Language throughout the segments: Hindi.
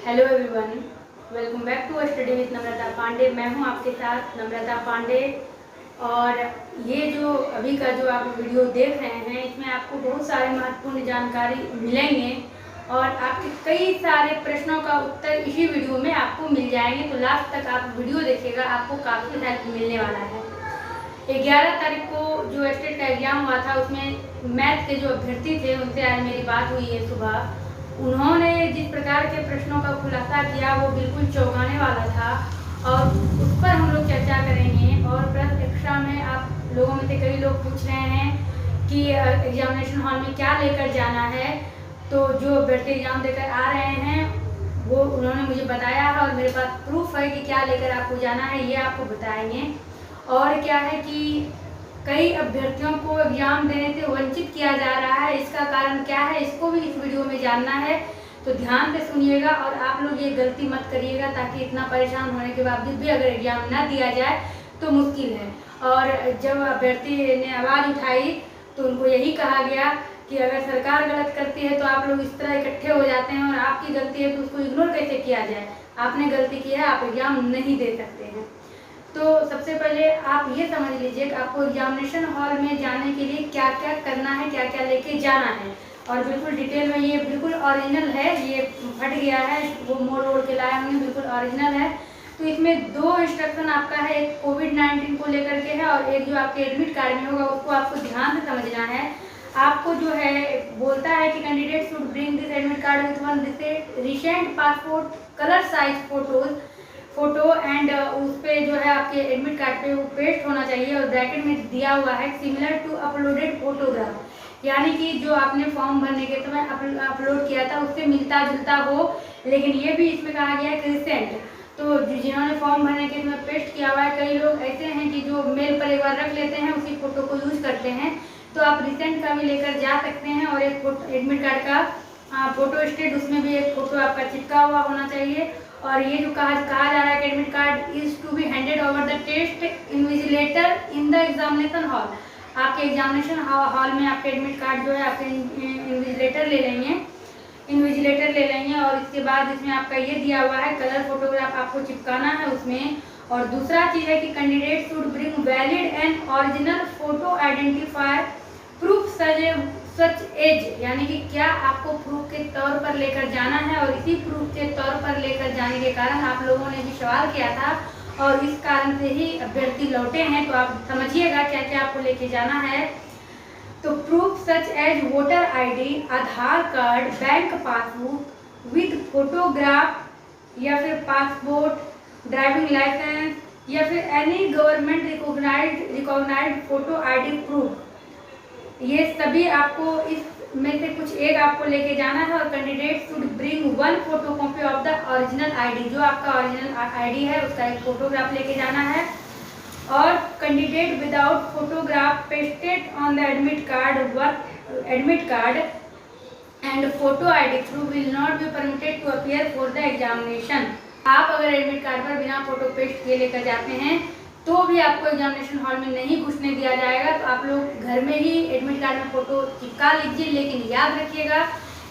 Hello everyone, welcome back to study with Namrata Pandey. मैं हूं आपके साथ नम्रता पांडे। और ये जो अभी का जो आप वीडियो देख रहे हैं, इसमें आपको बहुत सारे महत्वपूर्ण जानकारी मिलेंगे और आपके कई सारे प्रश्नों का उत्तर इसी वीडियो में आपको मिल जाएंगे। तो लास्ट तक आप वीडियो देखिएगा, आपको काफ़ी हेल्प मिलने वाला है। 11 तारीख को जो स्टेट का एग्ज़ाम हुआ था, उसमें मैथ के जो अभ्यर्थी थे उनसे आज मेरी बात हुई है सुबह। उन्होंने जिस प्रकार के प्रश्नों का खुलासा किया वो बिल्कुल चौंकाने वाला था और उस पर हम लोग चर्चा करेंगे। और प्रश्न कक्षा में आप लोगों में से कई लोग पूछ रहे हैं कि एग्जामिनेशन हॉल में क्या लेकर जाना है। तो जो अभ्यर्थी एग्जाम देकर आ रहे हैं वो उन्होंने मुझे बताया है और मेरे पास प्रूफ है कि क्या लेकर आपको जाना है, ये आपको बताएंगे। और क्या है कि कई अभ्यर्थियों को एग्जाम देने से वंचित किया जा रहा है, इसका कारण क्या है, इसको भी इस वीडियो में जानना है। तो ध्यान से सुनिएगा और आप लोग ये गलती मत करिएगा, ताकि इतना परेशान होने के बावजूद भी अगर एग्जाम ना दिया जाए तो मुश्किल है। और जब अभ्यर्थी ने आवाज़ उठाई तो उनको यही कहा गया कि अगर सरकार गलत करती है तो आप लोग इस तरह इकट्ठे हो जाते हैं और आपकी गलती है तो उसको इग्नोर कैसे किया जाए। आपने गलती की है, आप एग्जाम नहीं दे सकते हैं। तो सबसे पहले आप ये समझ लीजिए कि आपको एग्जामिनेशन हॉल में जाने के लिए क्या क्या करना है, क्या क्या लेके जाना है। और बिल्कुल डिटेल में, ये बिल्कुल ओरिजिनल है, ये फट गया है, वो मोड़ के लाए होंगे, बिल्कुल ओरिजिनल है। तो इसमें 2 इंस्ट्रक्शन आपका है, एक कोविड-19 को लेकर के है और एक जो आपके एडमिट कार्ड में होगा उसको आपको ध्यान से समझना है। आपको जो है बोलता है कि candidate should bring this admit card with one recent passport colour size photo and उस पर जो है आपके एडमिट कार्ड पे वो पेस्ट होना चाहिए। और ब्रैकेट में दिया हुआ है सिमिलर टू अपलोडेड फोटोग्राफ, यानी कि जो आपने फॉर्म भरने के समय अपलोड किया था उससे मिलता जुलता हो। लेकिन ये भी इसमें कहा गया है कि रिसेंट, तो जिन्होंने फॉर्म भरने के समय पेस्ट किया हुआ है, कई लोग ऐसे हैं कि जो मेल पर एक बार रख लेते हैं, उसी फोटो को यूज करते हैं। तो आप रिसेंट का भी लेकर जा सकते हैं। और एक एडमिट कार्ड का फोटो स्टेट, उसमें भी एक फोटो आपका चिपका हुआ होना चाहिए। और ये जो कहा जा रहा है कि admit card is to be handed over the test invigilator in the examination hall. आपके एग्जामिनेशन हॉल में आपके एडमिट कार्ड जो है आपके इन्विजिलेटर ले लेंगे और इसके बाद इसमें आपका ये दिया हुआ है कलर फोटोग्राफ आपको चिपकाना है उसमें। और दूसरा चीज़ है कि candidate should bring valid and original photo identifier proof such as, यानी कि क्या आपको प्रूफ के तौर पर लेकर जाना है। और इसी प्रूफ के तौर पर लेकर जाने के कारण आप लोगों ने भी सवाल किया था और इस कारण से ही अभ्यर्थी लौटे हैं। तो आप समझिएगा क्या क्या आपको लेके जाना है। तो proof such as voter ID, Aadhaar card, bank passbook with photograph या फिर पासपोर्ट, ड्राइविंग लाइसेंस या फिर any government recognised photo ID proof, ये सभी आपको इसमें से कुछ एक आपको लेके जाना है। और candidate should bring 1 photocopy of the original ID, जो आपका ओरिजिनल आईडी है उसका एक फोटोग्राफ लेके जाना है। और candidate without photograph pasted on the admit card and photo ID through will not be permitted to appear for the examination. आप अगर एडमिट कार्ड पर बिना फोटो पेस्ट किए लेकर जाते हैं तो भी आपको एग्जामिनेशन हॉल में नहीं घुसने दिया जाएगा। तो आप लोग घर में ही एडमिट कार्ड में फोटो चिपका लीजिए, लेकिन याद रखिएगा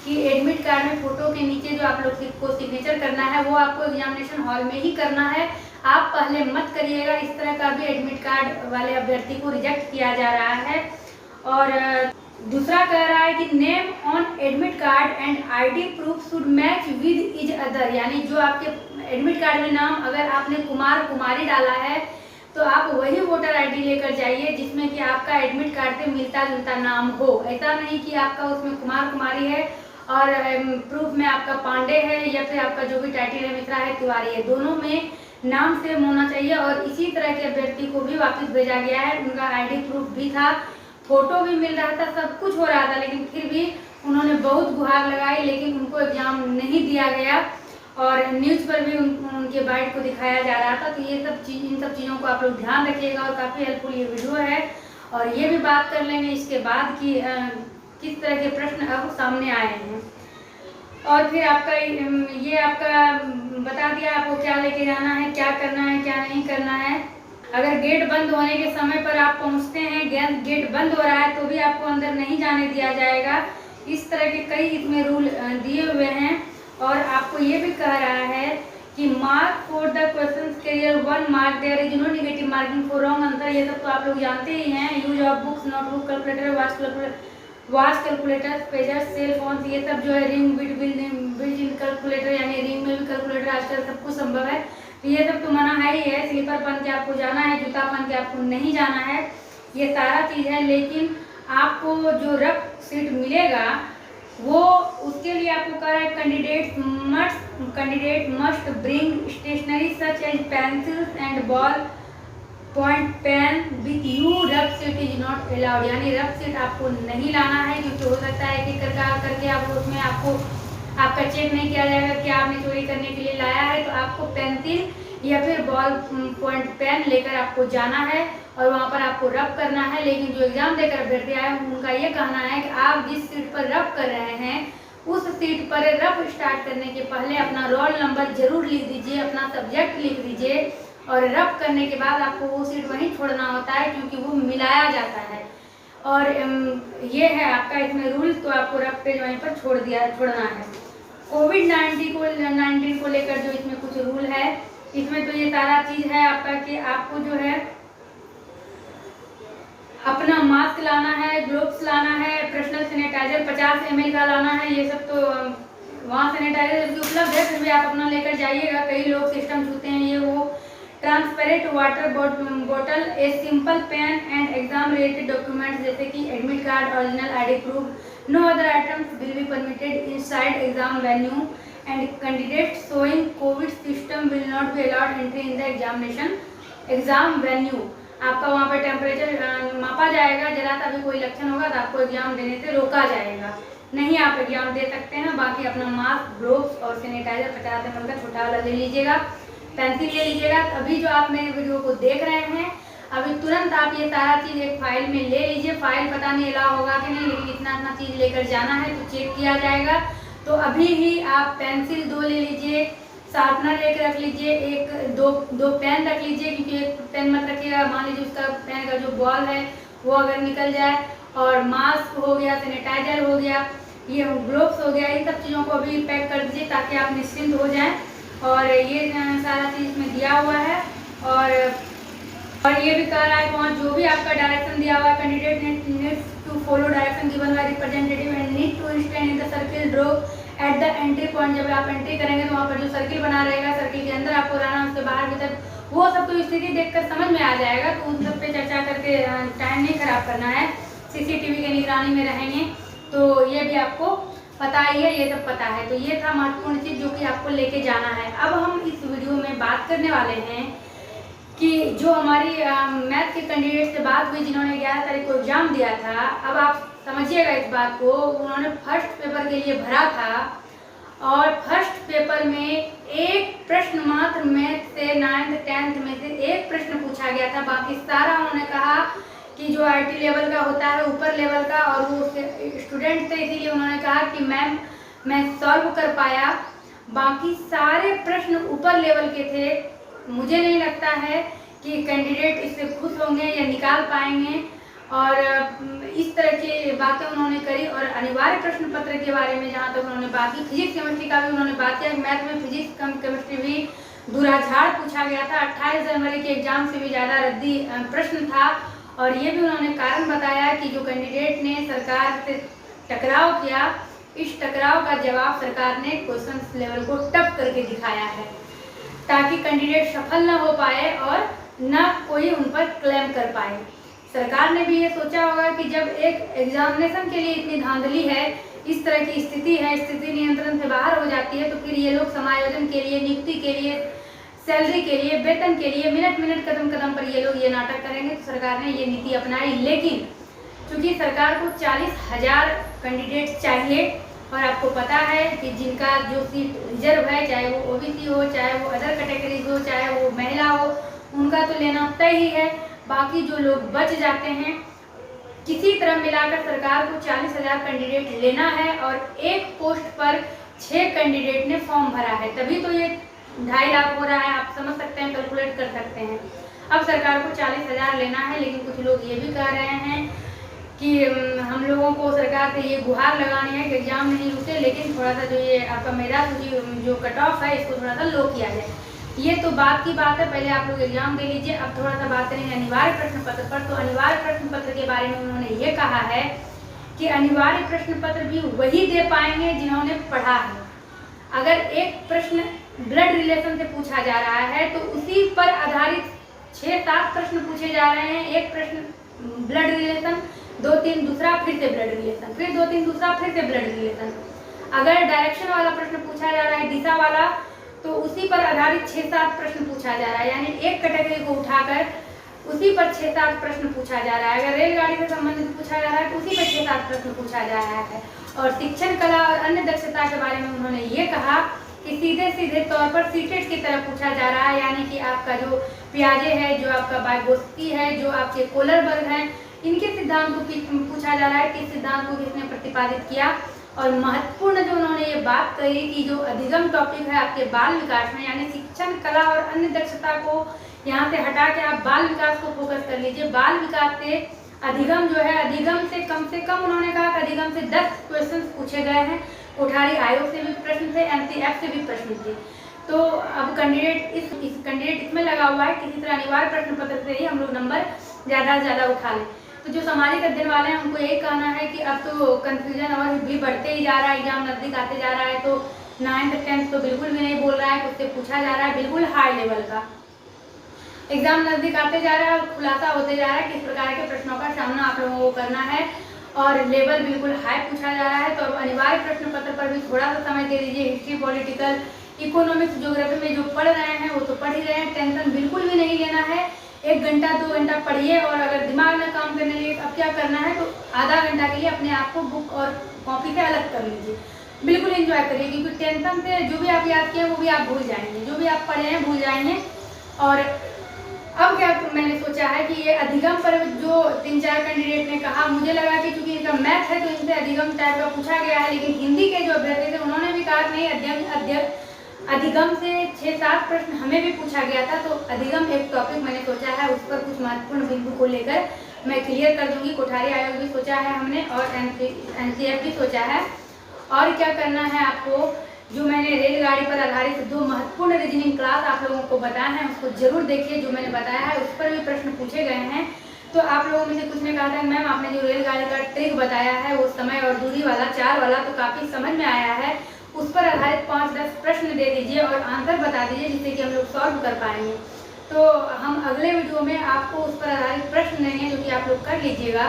कि एडमिट कार्ड में फोटो के नीचे जो आप लोग को सिग्नेचर करना है वो आपको एग्जामिनेशन हॉल में ही करना है। आप पहले मत करिएगा, इस तरह का भी एडमिट कार्ड वाले अभ्यर्थी को रिजेक्ट किया जा रहा है। और दूसरा कह रहा है कि name on admit card and ID proof should match with each other, यानी जो आपके एडमिट कार्ड में नाम अगर आपने कुमार कुमारी डाला है तो आप वही वोटर आईडी लेकर जाइए जिसमें कि आपका एडमिट कार्ड से मिलता जुलता नाम हो। ऐसा नहीं कि आपका उसमें कुमार कुमारी है और प्रूफ में आपका पांडे है या फिर आपका जो भी टाइटल है मिश्रा है, तिवारी है, दोनों में नाम सेम होना चाहिए। और इसी तरह के अभ्यर्थी को भी वापस भेजा गया है, उनका आईडी प्रूफ भी था, फोटो भी मिल रहा था, सब कुछ हो रहा था, लेकिन फिर भी उन्होंने बहुत गुहार लगाई, लेकिन उनको एग्जाम नहीं दिया गया। और न्यूज़ पर भी उनके बाइट को दिखाया जा रहा था। तो ये इन सब चीज़ों को आप लोग ध्यान रखिएगा और काफ़ी हेल्पफुल ये वीडियो है। और ये भी बात कर लेंगे इसके बाद कि किस तरह के प्रश्न अब सामने आए हैं। और फिर आपका ये आपका बता दिया आपको क्या लेके जाना है, क्या करना है, क्या नहीं करना है। अगर गेट बंद होने के समय पर आप पहुंचते हैं, गेट बंद हो रहा है, तो भी आपको अंदर नहीं जाने दिया जाएगा। इस तरह के कई इसमें रूल दिए हुए हैं। और आपको ये भी कह रहा है कि mark for the question carrier 1 mark, there is no negative marking for wrong answer. ये सब तो आप लोग जानते ही हैं। Use of books, notebook, calculator, watch calculator, pagers, cell phone, ये सब जो है रिंग बिल्ट इन कैलकुलेटर, यानी रिंग में भी कैलकुलेटर आजकल सब कुछ संभव है। तो ये सब तो मना है ही है। स्लीपर पहन के आपको जाना है, जूता पहन के आपको नहीं जाना है, ये सारा चीज़ है। लेकिन आपको जो रफ सीट मिलेगा वो उसके लिए आपको कह रहा है candidate must bring stationery such as pencils and ball point pen with you, rough sheet is not allowed, यानी रफ सीट आपको नहीं लाना है, क्योंकि हो सकता है कि करके आप उसमें आपको आपका चेक नहीं किया जाएगा कि आपने चोरी करने के लिए लाया है। तो आपको पेंसिल या फिर बॉल पॉइंट पेन लेकर आपको जाना है और वहाँ पर आपको रफ करना है। लेकिन जो एग्जाम देकर अभ्यर्थी आए उनका ये कहना है कि आप जिस सीट पर रफ कर रहे हैं उस सीट पर रफ स्टार्ट करने के पहले अपना रोल नंबर जरूर लिख दीजिए, अपना सब्जेक्ट लिख दीजिए, और रफ करने के बाद आपको वो सीट वहीं छोड़ना होता है, क्योंकि वो मिलाया जाता है। और ये है आपका इसमें रूल, तो आपको रफ पेज वहीं पर छोड़ना है। कोविड-19 को लेकर जो इसमें कुछ रूल है, इसमें तो ये सारा चीज़ है आपका कि आपको जो है अपना मास्क लाना है, ग्लोव्स लाना है, पर्सनल सैनिटाइजर 50 ml का लाना है। ये सब तो वहाँ सैनिटाइजर भी उपलब्ध है, फिर भी आप अपना लेकर जाइएगा। कई लोग सिस्टम छूते हैं ये वो। Transparent water bottle, a simple pen and exam related documents जैसे कि admit card, original ID proof. No other items will be permitted inside exam venue and candidates showing covid system will not be allowed entry in the examination exam venue. आपका वहाँ पर टेम्परेचर मापा जाएगा, जरा सा भी कोई लक्षण होगा तो आपको एग्जाम देने से रोका जाएगा, नहीं आप एग्जाम दे सकते हैं। बाकी अपना मास्क, ग्लोव्स और सैनिटाइजर 50 ml का छोटा वाला ले लीजिएगा, पेंसिल ले लीजिएगा। अभी जो आप मेरे वीडियो को देख रहे हैं अभी तुरंत आप ये सारा चीज़ एक फाइल में ले लीजिए। फाइल पता नहीं अलाउ होगा कि नहीं, लेकिन इतना चीज़ लेकर जाना है तो चेक किया जाएगा। तो अभी ही आप पेंसिल 2 ले लीजिए, शार्पनर लेकर रख लीजिए, दो पेन रख लीजिए, क्योंकि एक पेन मत रखिएगा, मान लीजिए उसका पेन का जो बॉल है वो अगर निकल जाए। और मास्क हो गया, सैनिटाइजर हो गया, ये ग्लोव्स हो गया, इन सब चीज़ों को अभी पैक कर दीजिए ताकि आप निश्चिंत हो जाएं। और ये सारा चीज़ इसमें दिया हुआ है। और ये भी कह रहा है वहाँ जो भी आपका डायरेक्शन दिया हुआ है, candidate needs to follow direction given by representative and need to stand in the circle draw at the entry point. जब आप एंट्री करेंगे तो वहाँ पर जो सर्किल बना रहेगा, सर्किल के अंदर आपको रहना, उसके बाहर भीतर, वो सब तो स्थिति देखकर समझ में आ जाएगा। तो उन सब पे चर्चा करके टाइम नहीं खराब करना है। CCTV के निगरानी में रहेंगे, तो ये भी आपको पता ही है, ये सब पता है। तो ये था महत्वपूर्ण चीज़ जो कि आपको लेके जाना है। अब हम इस वीडियो में बात करने वाले हैं कि जो हमारी मैथ के कैंडिडेट से बात हुई जिन्होंने 11 तारीख को एग्जाम दिया था। अब आप समझिएगा इस बात को, उन्होंने फर्स्ट पेपर के लिए भरा था और फर्स्ट पेपर में एक प्रश्न मात्र मैथ से 9th 10th में से एक प्रश्न पूछा गया था। बाकी सारा उन्होंने कहा कि जो IT लेवल का होता है, ऊपर लेवल का, और वो स्टूडेंट थे, इसीलिए उन्होंने कहा कि मैम मैं सॉल्व कर पाया। बाकी सारे प्रश्न ऊपर लेवल के थे। मुझे नहीं लगता है कि कैंडिडेट इससे खुश होंगे या निकाल पाएंगे। और इस तरह की बातें उन्होंने करी। और अनिवार्य प्रश्न पत्र के बारे में जहाँ तक उन्होंने बात की, फिजिक्स केमिस्ट्री का भी उन्होंने बात किया। मैथ में फिजिक्स केमिस्ट्री भी दूराझाड़ पूछा गया था। 28 जनवरी के एग्जाम से भी ज़्यादा रद्दी प्रश्न था। और ये भी उन्होंने कारण बताया कि जो कैंडिडेट ने सरकार से टकराव किया, इस टकराव का जवाब सरकार ने क्वेश्चन लेवल को टप करके दिखाया है, ताकि कैंडिडेट सफल न हो पाए और न कोई उन पर क्लेम कर पाए। सरकार ने भी ये सोचा होगा कि जब एक एग्जामिनेशन के लिए इतनी धांधली है, इस तरह की स्थिति है, स्थिति नियंत्रण से बाहर हो जाती है, तो फिर ये लोग समायोजन के लिए, नियुक्ति के लिए, सैलरी के लिए, वेतन के लिए मिनट कदम कदम पर ये लोग ये नाटक करेंगे। तो सरकार ने ये नीति अपनाई। लेकिन चूंकि सरकार को 40,000 कैंडिडेट चाहिए और आपको पता है कि जिनका जो सीट रिजर्व है, चाहे वो OBC हो, चाहे वो अदर कैटेगरीज हो, चाहे वो महिला हो, उनका तो लेना तय ही है। बाकी जो लोग बच जाते हैं, किसी तरह मिलाकर सरकार को 40,000 कैंडिडेट लेना है। और एक पोस्ट पर 6 कैंडिडेट ने फॉर्म भरा है, तभी तो ये 2.5 लाख हो रहा है। आप समझ सकते हैं, कैलकुलेट कर सकते हैं। अब सरकार को 40,000 लेना है। लेकिन कुछ लोग ये भी कह रहे हैं कि हम लोगों को सरकार से ये गुहार लगानी है कि एग्ज़ाम नहीं रुके, लेकिन थोड़ा सा जो ये आपका मेधा सूची जो कट ऑफ है इसको थोड़ा सा लो किया जाए। ये तो बात की बात है, पहले आप लोग एग्जाम दे लीजिए। अब थोड़ा सा बात करेंगे अनिवार्य प्रश्न पत्र पर। तो अनिवार्य प्रश्न पत्र के बारे में उन्होंने ये कहा है कि अनिवार्य प्रश्न पत्र भी वही दे पाएंगे जिन्होंने पढ़ा है। अगर एक प्रश्न ब्लड रिलेशन से पूछा जा रहा है तो उसी पर आधारित 6-7 प्रश्न पूछे जा रहे हैं। एक प्रश्न ब्लड रिलेशन, 2-3 दूसरा, फिर से ब्लड रिलेशन, फिर 2-3 दूसरा, फिर से ब्लड रिलेशन। अगर डायरेक्शन वाला प्रश्न पूछा जा रहा है, दिशा वाला, तो उसी पर आधारित 6-7 प्रश्न पूछा जा रहा है। यानी एक कैटेगरी को उठाकर उसी पर 6-7 प्रश्न पूछा जा रहा है। अगर रेलगाड़ी से संबंधित पूछा जा रहा है तो उसी पर 6-7 प्रश्न पूछा जा रहा है। और शिक्षण कला और अन्य दक्षता के बारे में उन्होंने ये कहा कि सीधे सीधे तौर पर सीटेट की तरह पूछा जा रहा है। यानी कि आपका जो पियाजे है, जो आपका वाइगोत्स्की है, जो आपके कोलरबर्ग हैं, इनके सिद्धांत को पूछा जा रहा है कि सिद्धांत को किसने प्रतिपादित किया। और महत्वपूर्ण जो उन्होंने ये बात कही कि जो अधिगम टॉपिक है आपके बाल विकास में, यानी शिक्षण कला और अन्य दक्षता को यहाँ से हटा के आप बाल विकास को फोकस कर लीजिए। बाल विकास से अधिगम जो है, अधिगम से कम उन्होंने कहा कि अधिगम से 10 क्वेश्चन पूछे गए हैं। कोठारी आयोग से भी प्रश्न थे, एनसीएफ से भी प्रश्न थे। तो अब कैंडिडेट इसमें लगा हुआ है किसी तरह अनिवार्य प्रश्न पत्र से ही हम लोग नंबर ज़्यादा से ज़्यादा उठा लें। तो जो सामाजिक अध्ययन वाले हैं उनको यही कहना है कि अब तो कंफ्यूजन और भी बढ़ते ही जा रहा है, एग्जाम नजदीक आते जा रहा है। तो 9th 10th तो बिल्कुल भी नहीं बोल रहा है, उससे पूछा जा रहा है बिल्कुल हाई लेवल का। एग्जाम नजदीक आते जा रहा है और खुलासा होते जा रहा है किस प्रकार के प्रश्नों का सामना आप लोगों को करना है, और लेवल बिल्कुल हाई पूछा जा रहा है। तो अब अनिवार्य प्रश्न पत्र पर भी थोड़ा सा समय दे दीजिए। हिस्ट्री, पॉलिटिकल, इकोनॉमिक्स, ज्योग्राफी में जो पढ़ रहे हैं वो तो पढ़ ही रहे हैं, टेंशन बिल्कुल भी नहीं लेना है। 1 घंटा 2 घंटा पढ़िए, और अगर दिमाग में काम करने लगे अब क्या करना है तो आधा घंटा के लिए अपने आप को बुक और कॉपी से अलग कर लीजिए। बिल्कुल एंजॉय करिए, क्योंकि टेंशन से जो भी आप याद किए वो भी आप भूल जाएंगे, जो भी आप पढ़े हैं भूल जाएंगे। और अब क्या मैंने सोचा है कि ये अधिगम पर जो 3-4 कैंडिडेट ने कहा, मुझे लगा कि चूंकि इनका मैथ है तो इनसे अधिगम टाइप का पूछा गया है। लेकिन हिंदी के जो अभ्यर्थी थे उन्होंने भी कहा नहीं, अधिगम से 6-7 प्रश्न हमें भी पूछा गया था। तो अधिगम एक टॉपिक मैंने सोचा है, उस पर कुछ महत्वपूर्ण बिंदु को लेकर मैं क्लियर कर दूंगी। कोठारी आयोग भी सोचा है हमने, और एनसीएफ भी सोचा है। और क्या करना है आपको, जो मैंने रेलगाड़ी पर आधारित 2 महत्वपूर्ण रीजनिंग क्लास आप लोगों को बताया है उसको जरूर देखिए। जो मैंने बताया है उस पर भी प्रश्न पूछे गए हैं। तो आप लोगों में से कुछ ने कहा था मैम आपने जो रेलगाड़ी का ट्रिक बताया है वो समय और दूरी वाला 4 वाला तो काफ़ी समझ में आया है, उस पर आधारित 5-10 प्रश्न दे दीजिए और आंसर बता दीजिए, जिससे कि हम लोग सॉल्व कर पाएंगे। तो हम अगले वीडियो में आपको उस पर आधारित प्रश्न देंगे, जो कि आप लोग कर लीजिएगा।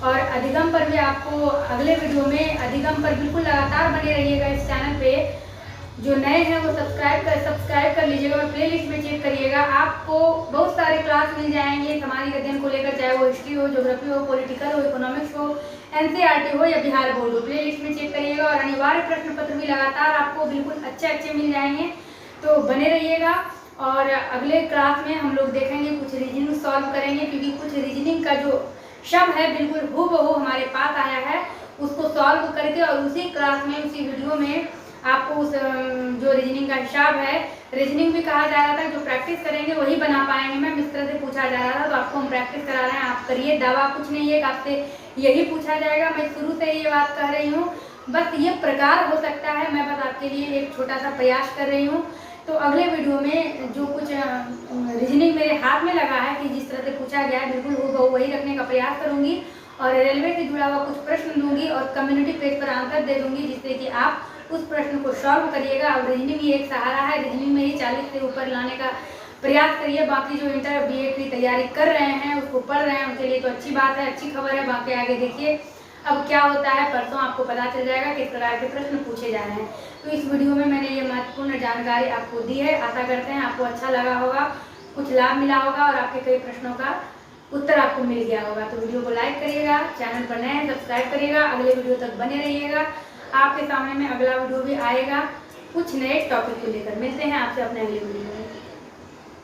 और अधिगम पर भी आपको अगले वीडियो में, अधिगम पर बिल्कुल लगातार बने रहिएगा इस चैनल पे। जो नए हैं वो सब्सक्राइब कर लीजिएगा और प्लेलिस्ट में चेक करिएगा। आपको बहुत सारे क्लास मिल जाएंगे सामाजिक अध्ययन को लेकर, चाहे वो हिस्ट्री हो, ज्योग्राफी हो, पॉलिटिकल हो, इकोनॉमिक्स हो, एनसीईआरटी हो या बिहार बोर्ड हो। प्लेलिस्ट में चेक करिएगा। और अनिवार्य प्रश्न पत्र भी लगातार आपको बिल्कुल अच्छे मिल जाएंगे, तो बने रहिएगा। और अगले क्लास में हम लोग देखेंगे, कुछ रीजनिंग सॉल्व करेंगे, क्योंकि कुछ रीजनिंग का जो शब्द है बिल्कुल हूबहू हमारे पास आया है, उसको सॉल्व करके और उसी क्लास में, उसी वीडियो में आपको उस जो रीजनिंग का हिसाब है, रीजनिंग भी कहा जा रहा था, जो प्रैक्टिस करेंगे वही बना पाएंगे। मैम इस तरह से पूछा जा रहा था तो आपको हम प्रैक्टिस करा रहे हैं, आप करिए। दावा कुछ नहीं है कि आपसे यही पूछा जाएगा, मैं शुरू से ये बात कह रही हूँ। बस ये प्रकार हो सकता है, मैं बस आपके लिए एक छोटा सा प्रयास कर रही हूँ। तो अगले वीडियो में जो कुछ रीजनिंग मेरे हाथ में लगा है कि जिस तरह से पूछा गया है बिल्कुल हूबहू वही रखने का प्रयास करूँगी, और रेलवे से जुड़ा हुआ कुछ प्रश्न दूंगी और कम्युनिटी पेज पर आंसर दे दूंगी, जिससे कि आप उस प्रश्न को सॉल्व करिएगा। और रीजनिंग ही एक सहारा है, रीजनिंग में ही 40 से ऊपर लाने का प्रयास करिए। बाकी जो इंटर बीए की तैयारी कर रहे हैं, उसको पढ़ रहे हैं, उनके लिए तो अच्छी बात है, अच्छी खबर है। बाकी आगे देखिए अब क्या होता है, परसों आपको पता चल जाएगा किस प्रकार के प्रश्न पूछे जा रहे हैं। तो इस वीडियो में मैंने ये महत्वपूर्ण जानकारी आपको दी है। आशा करते हैं आपको अच्छा लगा होगा, कुछ लाभ मिला होगा और आपके कई प्रश्नों का उत्तर आपको मिल गया होगा। तो वीडियो को लाइक करिएगा, चैनल पर नए हैं सब्सक्राइब करिएगा, अगले वीडियो तक बने रहिएगा। आपके सामने में अगला वीडियो भी आएगा कुछ नए टॉपिक को लेकर। मिलते हैं आपसे अपने अगले वीडियो में।